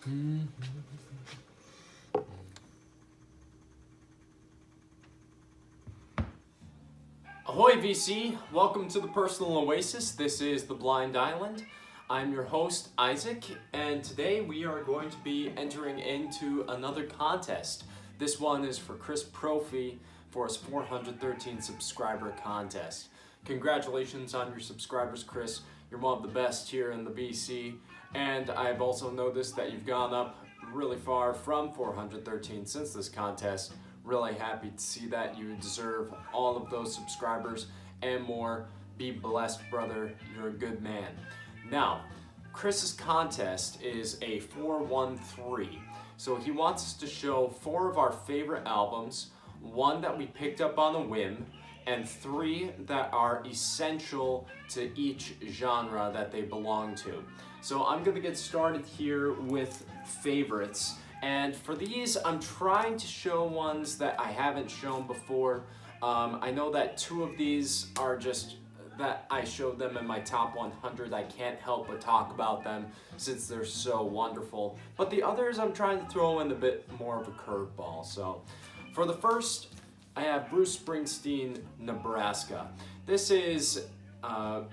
Ahoy VC, welcome to the Personal Oasis. This is The Blind Island. I'm your host Isaac, and today we are going to be entering into another contest. This one is for Chris Propfe for his 413 subscriber contest. Congratulations on your subscribers, Chris. You're one of the best here in the BC, and I've also noticed that you've gone up really far from 413 since this contest. Really happy to see that. You deserve all of those subscribers and more. Be blessed, brother. You're a good man. Now, Chris's contest is a 413. So he wants us to show 4 of our favorite albums, 1 that we picked up on a whim, and 3 that are essential to each genre that they belong to. So I'm going to get started here with favorites. And for these, I'm trying to show ones that I haven't shown before. I know that 2 of these are just that I showed them in my top 100. I can't help but talk about them since they're so wonderful. But the others, I'm trying to throw in a bit more of a curveball. So for the first, I have Bruce Springsteen, Nebraska. This is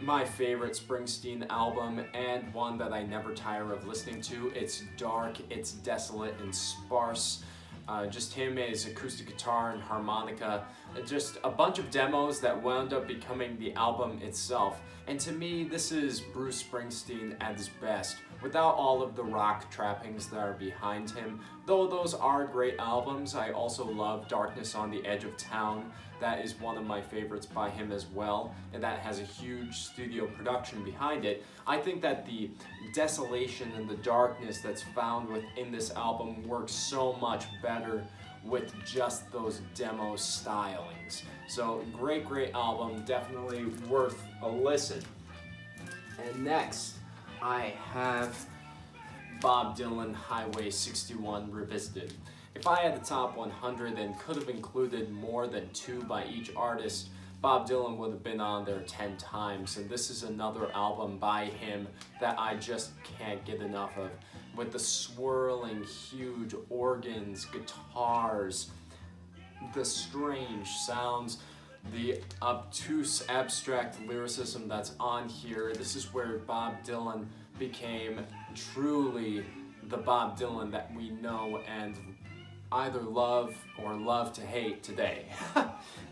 my favorite Springsteen album and one that I never tire of listening to. It's dark, it's desolate and sparse. Just him, his acoustic guitar and harmonica. Just a bunch of demos that wound up becoming the album itself. And to me, this is Bruce Springsteen at his best, without all of the rock trappings that are behind him. Though those are great albums, I also love Darkness on the Edge of Town. That is one of my favorites by him as well, and that has a huge studio production behind it. I think that the desolation and the darkness that's found within this album works so much better with just those demo stylings. So great album, definitely worth a listen. And next, I have Bob Dylan, Highway 61 Revisited. If I had the top 100 and could have included more than 2 by each artist, Bob Dylan would have been on there 10 times. And this is another album by him that I just can't get enough of. With the swirling, huge organs, guitars, the strange sounds, the obtuse, abstract lyricism that's on here. This is where Bob Dylan became truly the Bob Dylan that we know and either love or love to hate today.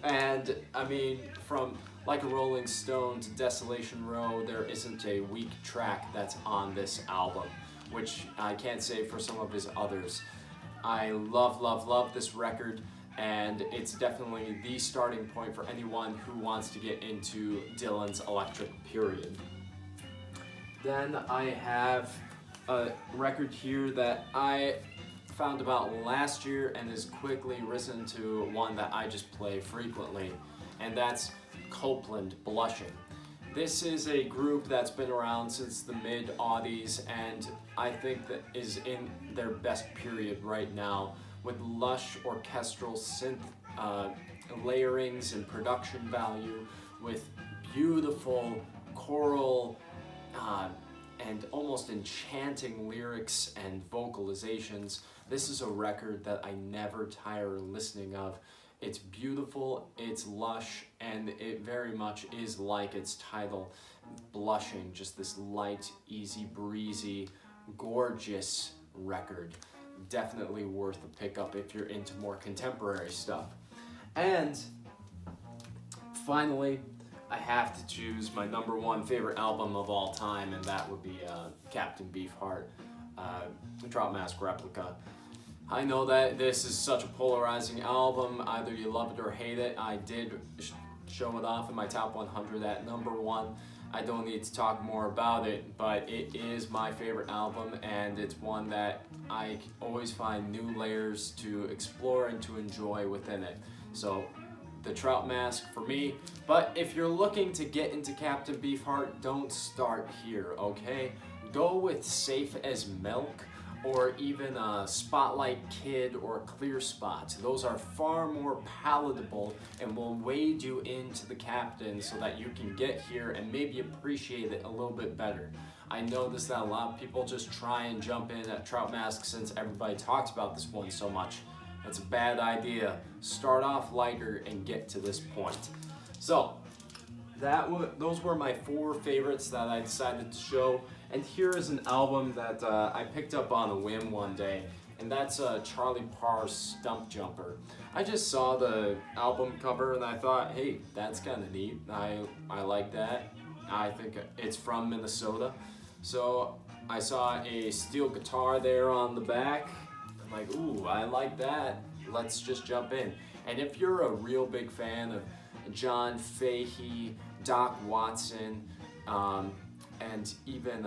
And I mean, from Like a Rolling Stone to Desolation Row, there isn't a weak track that's on this album, which I can't say for some of his others. I love this record, and it's definitely the starting point for anyone who wants to get into Dylan's electric period. Then I have a record here that I found about last year and has quickly risen to one that I just play frequently, and that's Copeland, Blushing. This is a group that's been around since the mid-aughties, and I think that is in their best period right now, with lush orchestral synth layerings and production value, with beautiful choral and almost enchanting lyrics and vocalizations. This is a record that I never tire listening of. It's beautiful, it's lush, and it very much is like its title, Blushing, just this light, easy, breezy, gorgeous record. Definitely worth a pickup if you're into more contemporary stuff. And finally, I have to choose my number 1 favorite album of all time, and that would be Captain Beefheart, Drop Mask Replica. I know that this is such a polarizing album, either you love it or hate it. I did show it off in my top 100 at number 1. I don't need to talk more about it, but it is my favorite album, and it's one that I always find new layers to explore and to enjoy within it. So the Trout Mask for me. But if you're looking to get into Captain Beefheart, don't start here, okay? Go with Safe as Milk, or even a Spotlight Kid or Clear Spot. Those are far more palatable and will wade you into the Captain so that you can get here and maybe appreciate it a little bit better. I noticed that a lot of people just try and jump in at Trout Mask since everybody talks about this one so much. That's a bad idea. Start off lighter and get to this point. So, those were my 4 favorites that I decided to show. And here is an album that I picked up on a whim one day, and that's Charlie Parr's Stumpjumper. I just saw the album cover and I thought, hey, that's kind of neat. I like that. I think it's from Minnesota. So I saw a steel guitar there on the back. I'm like, ooh, I like that. Let's just jump in. And if you're a real big fan of John Fahey, Doc Watson, and even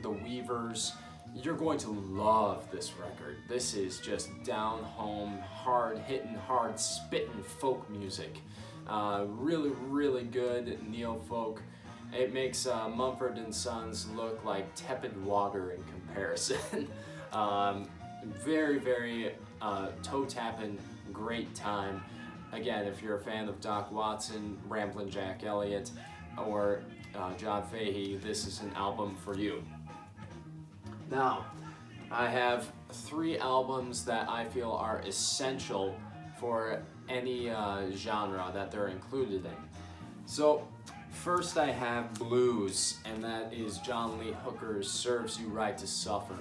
the Weavers, you're going to love this record. This is just down home, hard hitting, hard spitting folk music. Really, really good neo-folk. It makes Mumford & Sons look like tepid water in comparison. Very, very toe-tapping, great time. Again, if you're a fan of Doc Watson, Ramblin' Jack Elliott, or John Fahey, this is an album for you. Now, I have 3 albums that I feel are essential for any genre that they're included in. So, first I have blues, and that is John Lee Hooker's Serves You Right to Suffer.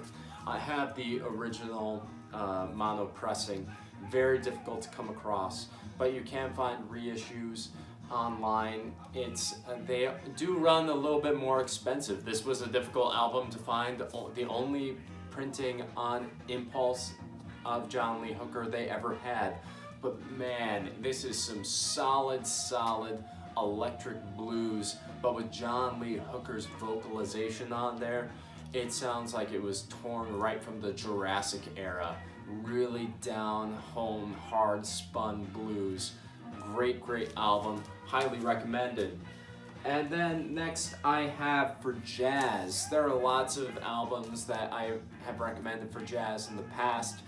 I have the original mono pressing, very difficult to come across, but you can find reissues online. They do run a little bit more expensive. This was a difficult album to find. The only printing on impulse of John Lee Hooker they ever had. But man, this is some solid electric blues, but with John Lee Hooker's vocalization on there, it sounds like it was torn right from the Jurassic era. Really down home, hard spun blues. Great album, highly recommended. And then next I have for jazz. There are lots of albums that I have recommended for jazz in the past.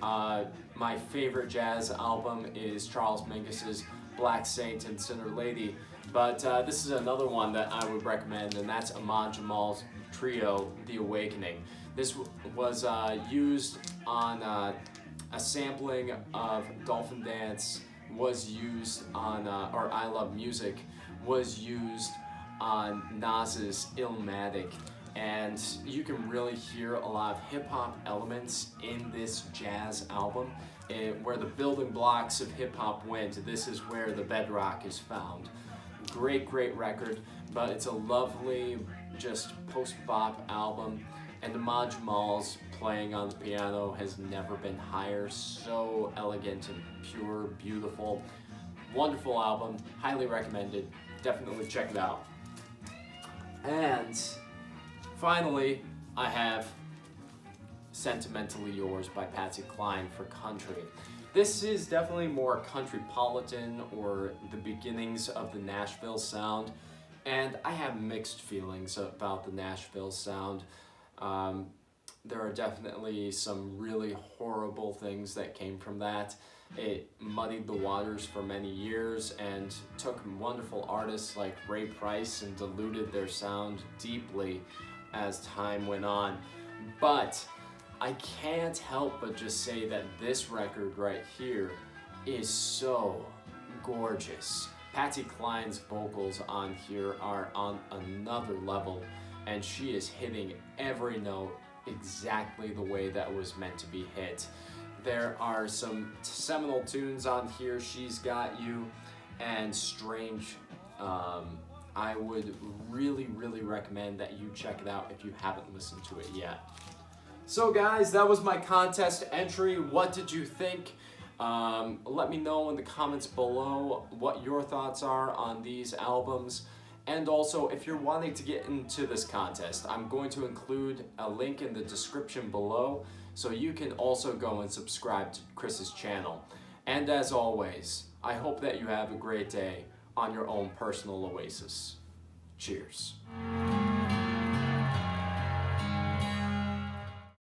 My favorite jazz album is Charles Mingus's Black Saint and Sinner Lady, but this is another one that I would recommend, and that's Ahmad Jamal's trio, The Awakening. This was used on a sampling of Dolphin Dance, was used on, or I Love Music, was used on Nas's Illmatic, and you can really hear a lot of hip-hop elements in this jazz album. Where the building blocks of hip-hop went, this is where the bedrock is found. Great record, but it's a lovely, just post-bop album, and Ahmad Jamal's playing on the piano has never been higher. So elegant and pure, beautiful, wonderful album, highly recommended. Definitely check it out. And finally, I have Sentimentally Yours by Patsy Cline for country. This is definitely more countrypolitan, or the beginnings of the Nashville sound, and I have mixed feelings about the Nashville sound. There are definitely some really horrible things that came from that. It muddied the waters for many years and took wonderful artists like Ray Price and diluted their sound deeply as time went on. But I can't help but just say that this record right here is so gorgeous. Patsy Cline's vocals on here are on another level, and she is hitting every note exactly the way that was meant to be hit. There are some seminal tunes on here, She's Got You and Strange. I would really recommend that you check it out if you haven't listened to it yet. So guys, that was my contest entry. What did you think? Let me know in the comments below what your thoughts are on these albums. And also, if you're wanting to get into this contest, I'm going to include a link in the description below, so you can also go and subscribe to Chris's channel. And as always, I hope that you have a great day on your own personal oasis. Cheers.